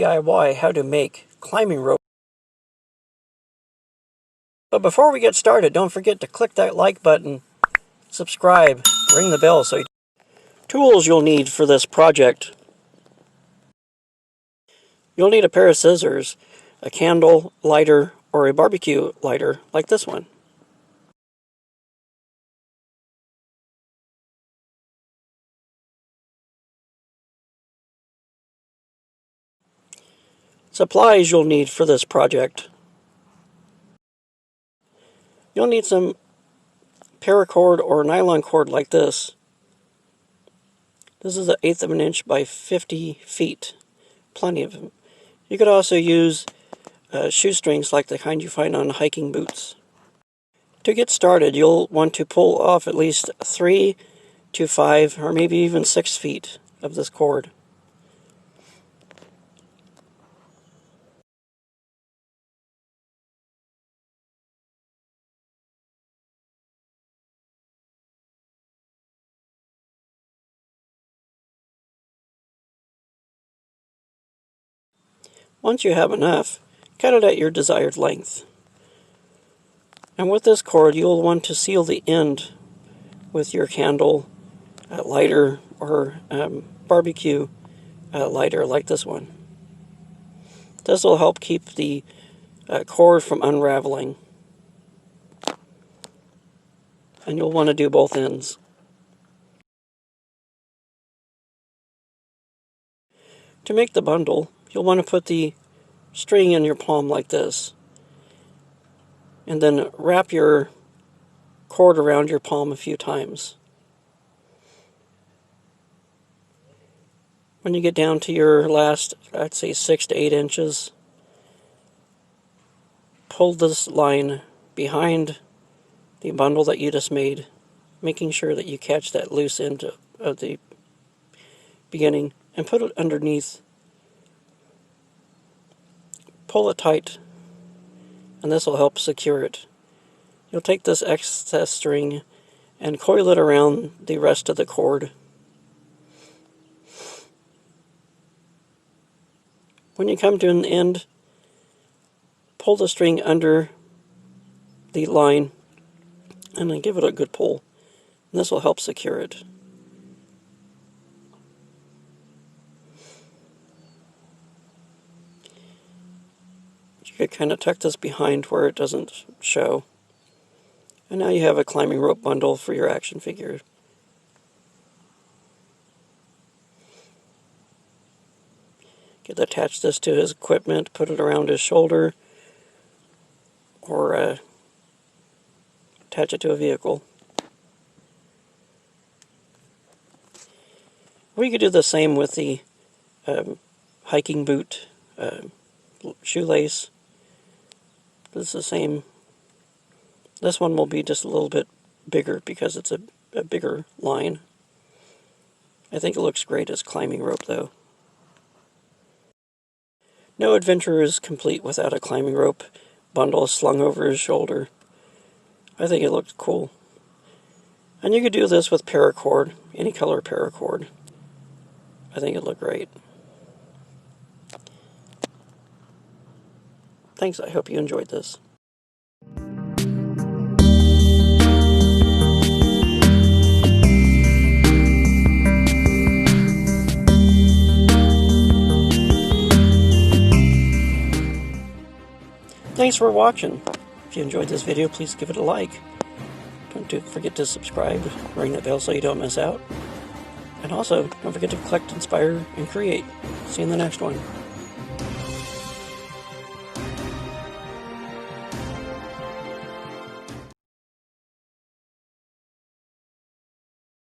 DIY how to make climbing rope. But before we get started, don't forget to click that like button, subscribe, ring the bell. Tools you'll need for this project. You'll need a pair of scissors, a candle lighter, or a barbecue lighter like this one. Supplies you'll need for this project. You'll need some paracord or nylon cord like this. This is 1/8 of an inch by 50 feet. Plenty of them. You could also use shoestrings like the kind you find on hiking boots. To get started, you'll want to pull off at least 3 to 5 or maybe even 6 feet of this cord. Once you have enough, cut it at your desired length. And with this cord, you'll want to seal the end with your candle lighter or barbecue lighter like this one. This will help keep the cord from unraveling. And you'll want to do both ends. To make the bundle, you'll want to put the string in your palm like this, and then wrap your cord around your palm a few times. When you get down to your last, I'd say 6 to 8 inches, pull this line behind the bundle that you just made, making sure that you catch that loose end of the beginning, and put it underneath. Pull it tight, and this will help secure it. You'll take this excess string and coil it around the rest of the cord. When you come to an end, pull the string under the line and then give it a good pull. And this will help secure it. You could kind of tuck this behind where it doesn't show. And now you have a climbing rope bundle for your action figure. You could attach this to his equipment, put it around his shoulder, or attach it to a vehicle. We could do the same with the hiking boot shoelace. It's the same. This one will be just a little bit bigger because it's a bigger line. I think it looks great as climbing rope though. No adventure is complete without a climbing rope bundle slung over his shoulder. I think it looks cool. And you could do this with paracord, any color paracord. I think it looked great. Thanks, I hope you enjoyed this. Thanks for watching. If you enjoyed this video, please give it a like. Don't forget to subscribe, ring that bell so you don't miss out. And also, don't forget to collect, inspire, and create. See you in the next one.